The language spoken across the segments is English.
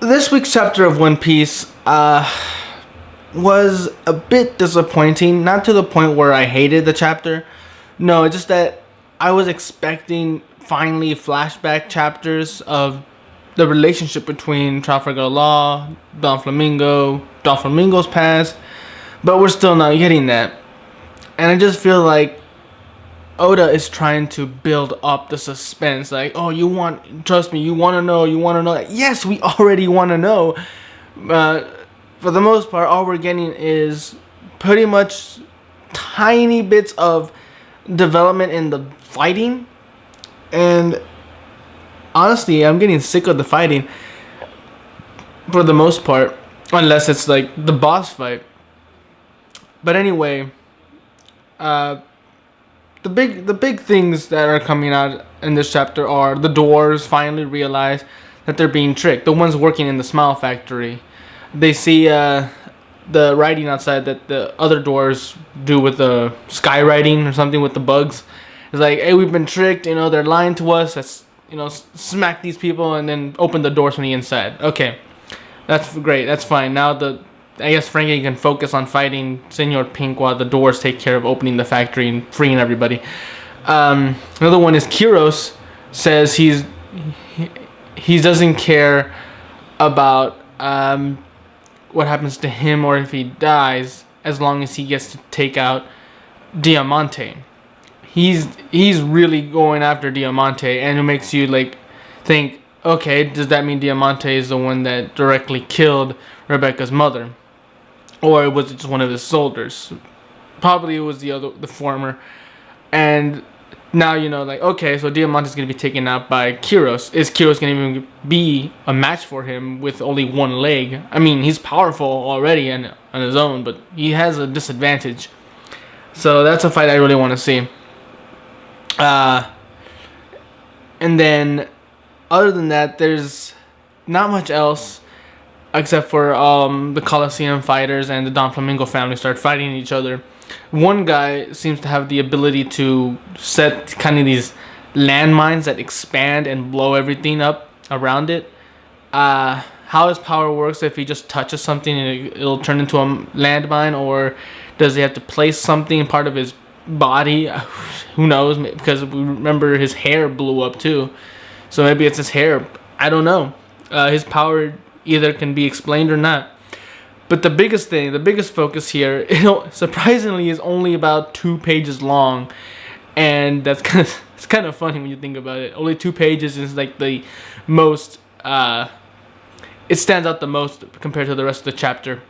This week's chapter of One Piece was a bit disappointing. Not to the point where I hated the chapter. No, it's just that I was expecting finally flashback chapters of the relationship between Trafalgar Law, Doflamingo's past, but we're still not getting that. And I just feel like Oda is trying to build up the suspense. Like, oh, trust me, you want to know. Yes, we already want to know. For the most part, all we're getting is pretty much tiny bits of development in the fighting. And honestly, I'm getting sick of the fighting for the most part, unless it's like the boss fight. But anyway, the big things that are coming out in this chapter are the doors finally realize that they're being tricked. The ones working in the Smile Factory, they see the writing outside that the other doors do with the skywriting or something with the bugs. It's like, hey, we've been tricked. They're lying to us. Let's smack these people and then open the doors from the inside. Okay, that's great. That's fine. Now I guess Frankie can focus on fighting Senor Pink while the doors take care of opening the factory and freeing everybody. Another one is Kyros says he doesn't care about what happens to him or if he dies as long as he gets to take out Diamante. He's really going after Diamante, and it makes you think, okay, does that mean Diamante is the one that directly killed Rebecca's mother? Or was it just one of his soldiers? Probably it was the former. And now okay, so Diamante's gonna be taken out by Kyros. Is Kyros gonna even be a match for him with only one leg? I mean, he's powerful already on his own, but he has a disadvantage. So that's a fight I really want to see. And then, other than that, there's not much else except for the Colosseum fighters and the Doflamingo family start fighting each other. One guy seems to have the ability to set kind of these landmines that expand and blow everything up around it. How his power works, if he just touches something and it'll turn into a landmine, or does he have to place something part of his body? Who knows? Because we remember his hair blew up too, so maybe it's his hair. I don't know. His power either can be explained or not. But the biggest focus here, surprisingly, is only about 2 pages long, and it's kind of funny when you think about it. Only 2 pages is like the most. It stands out the most compared to the rest of the chapter.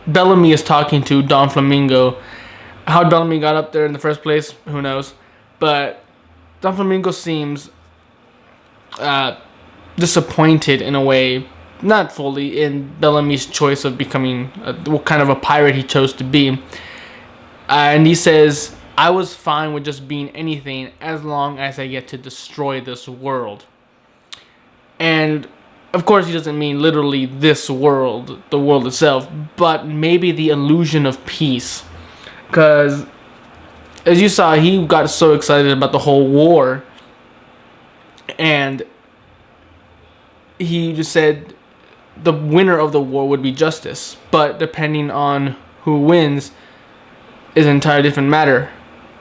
Bellamy is talking to Doflamingo. How Bellamy got up there in the first place, who knows? But Doflamingo seems disappointed in a way, not fully, in Bellamy's choice of becoming what kind of a pirate he chose to be. And he says, I was fine with just being anything as long as I get to destroy this world. And of course he doesn't mean literally this world, the world itself, but maybe the illusion of peace. Because, as you saw, he got so excited about the whole war. And he just said the winner of the war would be justice. But depending on who wins is an entirely different matter.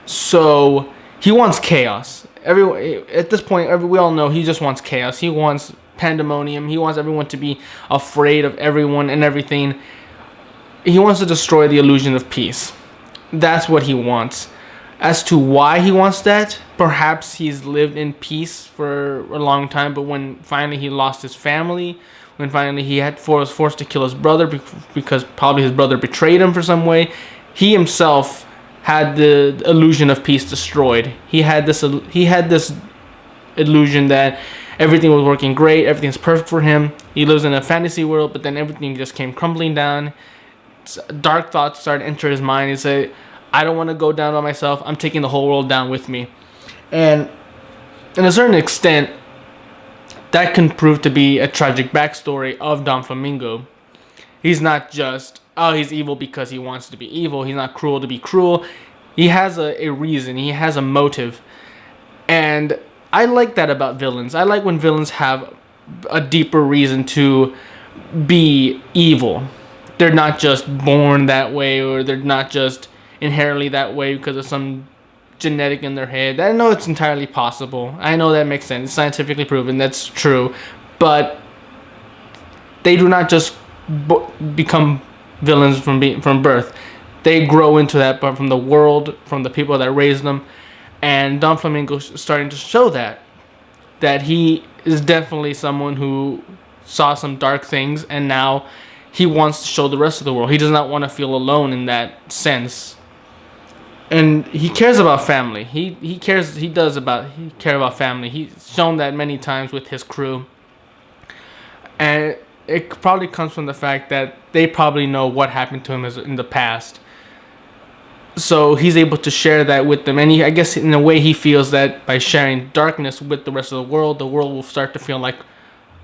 So, he wants chaos. At this point, we all know he just wants chaos. He wants pandemonium. He wants everyone to be afraid of everyone and everything. He wants to destroy the illusion of peace. That's what he wants. As to why he wants that, perhaps he's lived in peace for a long time, but when finally he lost his family, when finally he was forced to kill his brother because probably his brother betrayed him for some way, he himself had the illusion of peace destroyed. He had this illusion that everything was working great, everything's perfect for him. He lives in a fantasy world, but then everything just came crumbling down. Dark thoughts started to enter his mind. He said, I don't want to go down by myself. I'm taking the whole world down with me. And in a certain extent, that can prove to be a tragic backstory of Doflamingo. He's not just, he's evil because he wants to be evil. He's not cruel to be cruel. He has a reason. He has a motive. And I like that about villains. I like when villains have a deeper reason to be evil. They're not just born that way, or they're not just inherently that way because of some genetic in their head. I know it's entirely possible. I know that makes sense. It's scientifically proven. That's true. But they do not just become villains from birth. They grow into that, but from the world, from the people that raised them. And Doflamingo is starting to show that he is definitely someone who saw some dark things, and now he wants to show the rest of the world. He does not want to feel alone in that sense. And he cares about family. He care about family. He's shown that many times with his crew. And it probably comes from the fact that they probably know what happened to him in the past. So he's able to share that with them. And I guess in a way he feels that by sharing darkness with the rest of the world will start to feel like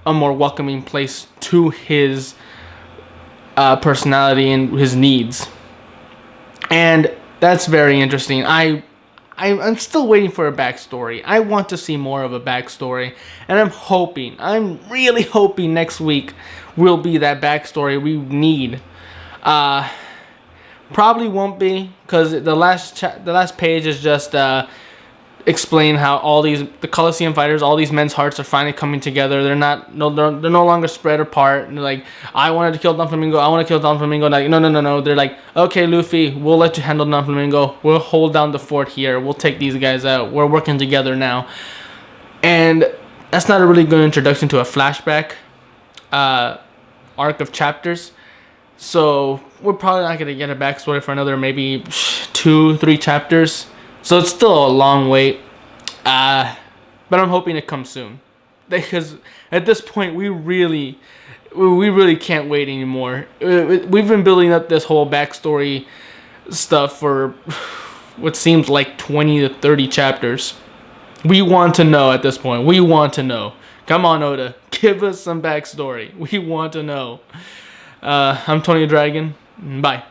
a more welcoming place to his personality and his needs. And that's very interesting. I'm still waiting for a backstory. I want to see more of a backstory. And I'm really hoping next week will be that backstory we need. Probably won't be, because the last page is just explain how the Coliseum fighters, all these men's hearts are finally coming together. They're no longer spread apart. And they're like, I wanted to kill Doflamingo. I want to kill Doflamingo. Like, no. They're like, okay, Luffy, we'll let you handle Doflamingo. We'll hold down the fort here. We'll take these guys out. We're working together now. And that's not a really good introduction to a flashback arc of chapters. So we're probably not going to get a backstory for another maybe 2-3 chapters. So it's still a long wait. But I'm hoping it comes soon. Because at this point, we really can't wait anymore. We've been building up this whole backstory stuff for what seems like 20 to 30 chapters. We want to know at this point. We want to know. Come on, Oda. Give us some backstory. We want to know. I'm Tony Dragon. Bye.